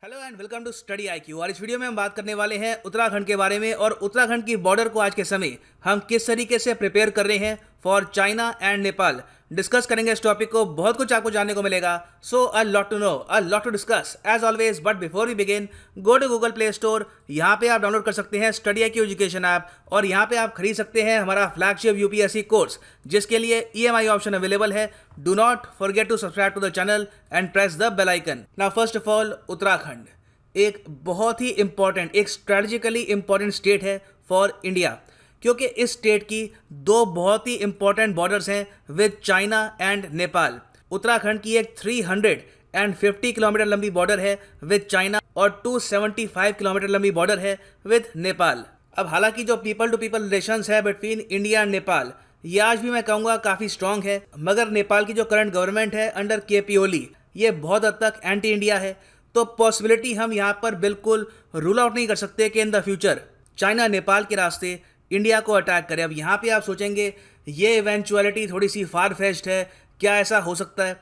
Hello and welcome to study IQ. और इस video में हम बात करने वाले हैं उत्तराखंड के बारे में और उत्तराखंड की बॉर्डर को आज के समय हम किस तरीके से प्रिपेयर कर रहे हैं for China and Nepal. Discuss करेंगे इस टॉपिक को, बहुत कुछ आपको जानने को मिलेगा। So a lot to know, a lot to discuss as always. But before we begin, go to Google Play Store. यहाँ पे आप डाउनलोड कर सकते हैं स्टडी आईक्यू एजुकेशन ऐप और यहाँ पे आप खरीद सकते हैं हमारा फ्लैगशिप यूपीएससी कोर्स, जिसके लिए ईएमआई ऑप्शन अवेलेबल है। Do not forget to subscribe to the channel and press the bell icon. Now first of all, Uttarakhand एक बहुत ही इंपॉर्टेंट, एक स्ट्रेटजिकली इंपॉर्टेंट स्टेट है फॉर इंडिया, क्योंकि इस स्टेट की दो बहुत ही इंपॉर्टेंट बॉर्डर्स हैं with China and Nepal. Uttarakhand की एक 350 किलोमीटर लंबी बॉर्डर है विद चाइना और 275 किलोमीटर लंबी बॉर्डर है विद नेपाल। अब हालांकि जो पीपल टू पीपल रिलेशंस है बिटवीन इंडिया एंड नेपाल, ये आज भी मैं कहूँगा काफ़ी स्ट्रांग है, मगर नेपाल की जो करंट गवर्नमेंट है अंडर केपी ओली, ये बहुत हद तक एंटी इंडिया है। तो पॉसिबिलिटी हम यहाँ पर बिल्कुल रूल आउट नहीं कर सकते कि in the future China Nepal के रास्ते इंडिया को अटैक करे। अब यहाँ पे आप सोचेंगे ये इवेंचुअलिटी थोड़ी सी फार फेस्ट है, क्या ऐसा हो सकता है?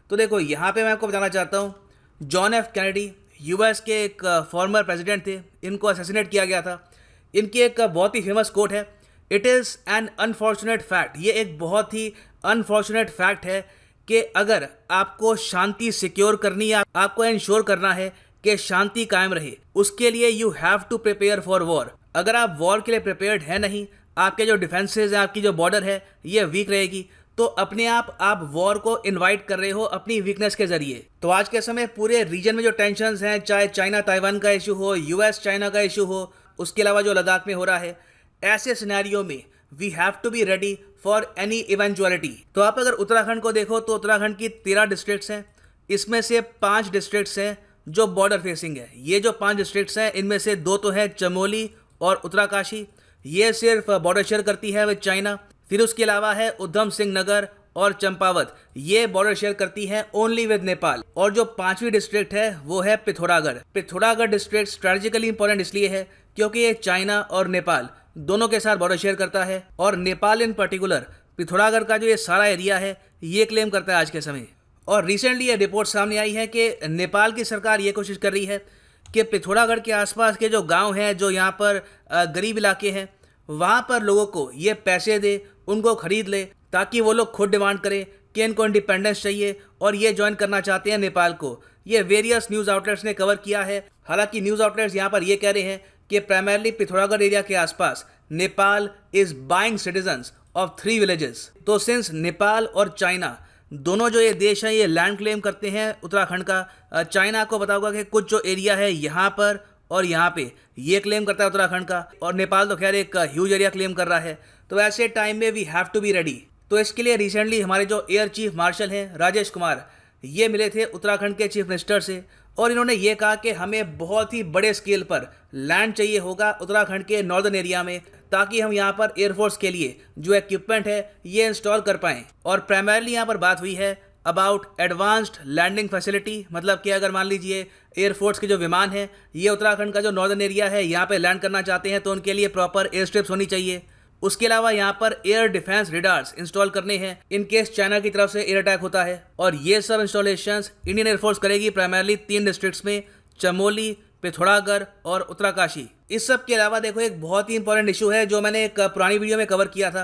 तो देखो, यहाँ पे मैं आपको बताना चाहता हूँ, जॉन एफ कैनेडी यूएस के एक फॉर्मर प्रेसिडेंट थे, इनको असैसिनेट किया गया था। इनकी एक बहुत ही फेमस कोट है, it is an unfortunate fact. ये एक बहुत ही अनफॉर्चुनेट फैक्ट है कि अगर आपको शांति सिक्योर करनी है, आपको इंश्योर करना है कि शांति कायम रहे, उसके लिए you have to prepare for war. अगर आप वॉर के लिए प्रिपेयर्ड है नहीं, आपके जो डिफेंसेस हैं, आपकी जो बॉर्डर है ये वीक रहेगी, तो अपने आप वॉर को इनवाइट कर रहे हो अपनी वीकनेस के जरिए। तो आज के समय पूरे रीजन में जो टेंशंस हैं, चाहे चाइना ताइवान का इशू हो, यूएस चाइना का इशू हो, उसके अलावा जो लद्दाख में हो रहा है, ऐसे सिनेरियो में we have to be ready for any eventuality. तो आप अगर उत्तराखंड को देखो तो उत्तराखंड की 13 डिस्ट्रिक्ट्स हैं, इसमें से 5 डिस्ट्रिक्ट्स हैं जो बॉर्डर फेसिंग है। ये जो 5 डिस्ट्रिक्ट्स हैं, इनमें से 2 तो है चमोली और उत्तरकाशी, ये सिर्फ बॉर्डर शेयर करती है विद चाइना। फिर उसके अलावा है उधम सिंह नगर और चंपावत, ये बॉर्डर शेयर करती है ओनली विद नेपाल। और जो 5वीं डिस्ट्रिक्ट है वो है Pithoragarh. Pithoragarh district strategically important इसलिए है क्योंकि ये चाइना और नेपाल दोनों के साथ बॉर्डर शेयर करता है, और नेपाल इन पर्टिकुलर पिथौरागढ़ का जो ये सारा एरिया है ये क्लेम करता है आज के समय। और रिसेंटली ये रिपोर्ट सामने आई है कि नेपाल की सरकार ये कोशिश कर रही है कि पिथौरागढ़ के आसपास के जो गांव हैं, जो यहाँ पर गरीब इलाके हैं, वहाँ पर लोगों को ये पैसे दे, उनको खरीद ले, ताकि वो लोग खुद डिमांड करें कि इनको इंडिपेंडेंस चाहिए और ये ज्वाइन करना चाहते हैं नेपाल को। ये वेरियस न्यूज़ आउटलेट्स ने कवर किया है। हालांकि न्यूज़ आउटलेट्स यहाँ पर ये कह रहे हैं कि प्राइमरली पिथौरागढ़ एरिया के आसपास Nepal is buying citizens of 3 villages. तो सिंस नेपाल और चाइना दोनों जो ये देश हैं ये लैंड क्लेम करते हैं उत्तराखंड का, चाइना आपको पता होगा कि कुछ जो एरिया है यहाँ पर और यहाँ पे ये क्लेम करता है उत्तराखंड का, और नेपाल तो खैर एक ह्यूज एरिया क्लेम कर रहा है। तो ऐसे टाइम में we have to be ready. तो इसके लिए रिसेंटली हमारे जो एयर चीफ मार्शल हैं राजेश कुमार, ये मिले थे उत्तराखंड के चीफ मिनिस्टर से, और इन्होंने ये कहा कि हमें बहुत ही बड़े स्केल पर लैंड चाहिए होगा उत्तराखंड के नॉर्दर्न एरिया में, ताकि हम यहाँ पर एयरफोर्स के लिए जो इक्विपमेंट है ये इंस्टॉल कर पाएँ। और प्राइमरली यहाँ पर बात हुई है अबाउट एडवांस्ड लैंडिंग फैसिलिटी, मतलब कि अगर मान लीजिए एयरफोर्स के जो विमान हैं ये उत्तराखंड का जो नॉर्दर्न एरिया है यहाँ पे लैंड करना चाहते हैं, तो उनके लिए प्रॉपर एयर स्ट्रिप्स होनी चाहिए। उसके अलावा यहाँ पर एयर डिफेंस रेडार्स इंस्टॉल करने हैं इन केस चाइना की तरफ से एयर अटैक होता है। और ये सब इंस्टॉलेशंस इंडियन एयरफोर्स करेगी प्राइमरली 3 डिस्ट्रिक्ट्स में, चमोली, पिथौरागढ़ और उत्तरकाशी। इस सब के अलावा देखो, एक बहुत ही इंपॉर्टेंट इशू है जो मैंने एक पुरानी वीडियो में कवर किया था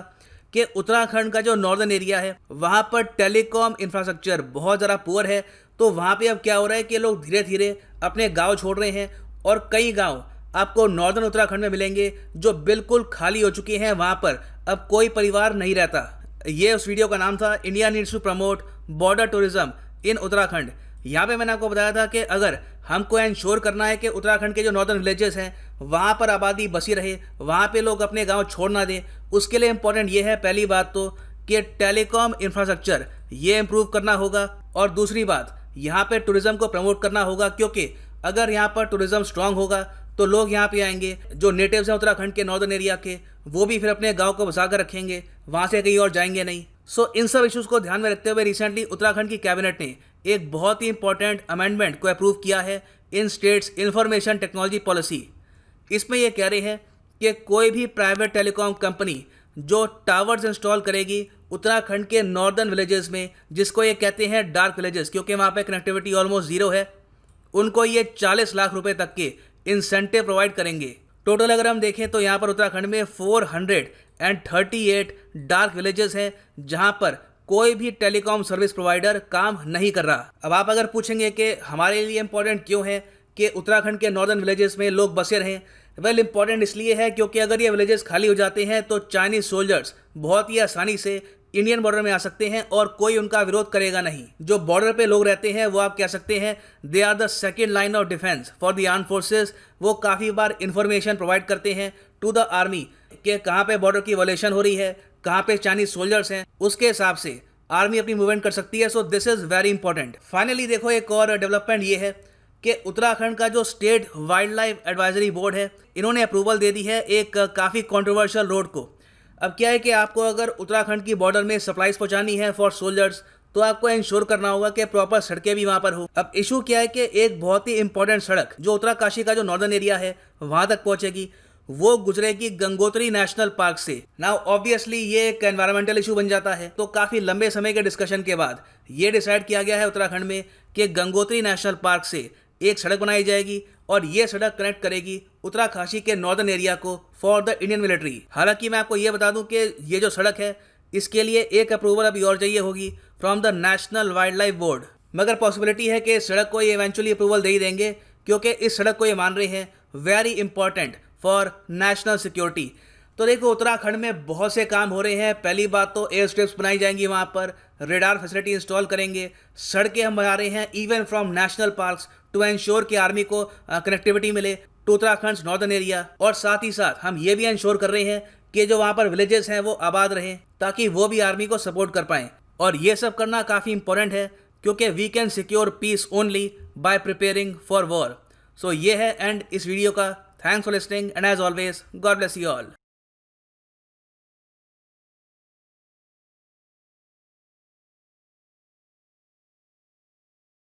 कि उत्तराखंड का जो नॉर्दर्न एरिया है वहाँ पर टेलीकॉम इंफ्रास्ट्रक्चर बहुत ज़्यादा पुअर है। तो वहाँ पे अब क्या हो रहा है कि लोग धीरे धीरे अपने गाँव छोड़ रहे हैं, और कई गाँव आपको नॉर्दर्न उत्तराखंड में मिलेंगे जो बिल्कुल खाली हो चुके हैं, वहाँ पर अब कोई परिवार नहीं रहता। ये उस वीडियो का नाम था India needs to promote border tourism in Uttarakhand. यहाँ पे मैंने आपको बताया था कि अगर हमको इंश्योर करना है कि उत्तराखंड के जो नॉर्दर्न विलेजेस हैं वहाँ पर आबादी बसी रहे, वहाँ पे लोग अपने गांव छोड़ ना दें, उसके लिए इंपॉर्टेंट ये है पहली बात तो कि टेलीकॉम इंफ्रास्ट्रक्चर ये इम्प्रूव करना होगा, और दूसरी बात यहाँ पे टूरिज्म को प्रमोट करना होगा, क्योंकि अगर यहाँ पर टूरिज्म स्ट्रांग होगा तो लोग यहाँ पे आएंगे, जो नेटिव्स हैं उत्तराखंड के नॉर्दर्न एरिया के, वो भी फिर अपने गांव को बसा कर रखेंगे, वहाँ से कहीं और जाएंगे नहीं। सो इन सब इश्यूज़ को ध्यान में रखते हुए रिसेंटली उत्तराखंड की कैबिनेट ने एक बहुत ही इंपॉर्टेंट अमेंडमेंट को अप्रूव किया है इन स्टेट्स इंफॉर्मेशन टेक्नोलॉजी पॉलिसी। इसमें ये कह रहे हैं कि कोई भी प्राइवेट टेलीकॉम कंपनी जो टावर्स इंस्टॉल करेगी उत्तराखंड के नॉर्दर्न विलेजेस में, जिसको ये कहते हैं डार्क विलेजेस, क्योंकि वहाँ पे कनेक्टिविटी ऑलमोस्ट ज़ीरो है, उनको ये 40 लाख रुपए तक के इंसेंटिव प्रोवाइड करेंगे। टोटल अगर हम देखें तो यहाँ पर उत्तराखंड में 438 डार्क विलेजेस हैं जहाँ पर कोई भी टेलीकॉम सर्विस प्रोवाइडर काम नहीं कर रहा। अब आप अगर पूछेंगे कि हमारे लिए इम्पोर्टेंट क्यों है कि उत्तराखंड के नॉर्दर्न विलेजेस में लोग बसे रहें, वेल इम्पॉर्टेंट इसलिए है क्योंकि अगर ये विलेजेस खाली हो जाते हैं तो चाइनीज सोल्जर्स बहुत ही आसानी से इंडियन बॉर्डर में आ सकते हैं और कोई उनका विरोध करेगा नहीं। जो बॉर्डर पे लोग रहते हैं वो आप कह सकते हैं they are the second line of defence for the arm forces. वो काफ़ी बार इंफॉर्मेशन प्रोवाइड करते हैं टू द आर्मी कि कहाँ पे बॉर्डर की वॉलेशन हो रही है, कहाँ पे चाइनीज सोल्जर्स हैं, उसके हिसाब से आर्मी अपनी मूवमेंट कर सकती है। So this is very important. Finally देखो एक और डेवलपमेंट ये है कि उत्तराखंड का जो state wild life advisory board है, इन्होंने अप्रूवल दे दी है एक काफ़ी कॉन्ट्रोवर्शियल रोड को। अब क्या है कि आपको अगर उत्तराखंड की बॉर्डर में सप्लाईज पहुंचानी है फॉर सोल्जर्स तो आपको इंश्योर करना होगा कि प्रॉपर सड़कें भी वहां पर हो। अब इशू क्या है कि एक बहुत ही इंपॉर्टेंट सड़क जो उत्तराकाशी का जो नॉर्दर्न एरिया है वहां तक पहुंचेगी, वो गुजरेगी गंगोत्री नेशनल पार्क से। नाउ ऑब्वियसली ये एक एनवायरमेंटल इशू बन जाता है, तो काफ़ी लंबे समय के डिस्कशन के बाद ये डिसाइड किया गया है उत्तराखंड में कि गंगोत्री नेशनल पार्क से एक सड़क बनाई जाएगी और ये सड़क कनेक्ट करेगी उत्तराकाशी के नॉर्दर्न एरिया को फॉर द इंडियन मिलिट्री। हालांकि मैं आपको ये बता दूं कि ये जो सड़क है इसके लिए एक अप्रूवल अभी और चाहिए होगी from the national wild life board, मगर पॉसिबिलिटी है कि इस सड़क को ये इवेंचुअली अप्रूवल दे ही देंगे क्योंकि इस सड़क को ये मान रहे हैं very important for national security. तो देखो उत्तराखंड में बहुत से काम हो रहे हैं। पहली बात तो एयर स्ट्रिप्स बनाई जाएंगी, वहाँ पर रेडार फैसिलिटी इंस्टॉल करेंगे, सड़कें हम बना रहे हैं even from national parks to ensure कि आर्मी को कनेक्टिविटी मिले टू उत्तराखंड नॉर्दर्न एरिया। और साथ ही साथ हम ये भी इंश्योर कर रहे हैं कि जो वहाँ पर विलेजेस हैं वो आबाद रहें ताकि वो भी आर्मी को सपोर्ट कर पाएँ। और ये सब करना काफ़ी इंपॉर्टेंट है क्योंकि we can secure peace only by preparing for war. So ये है एंड इस वीडियो का। Thanks for listening and as always God bless you all.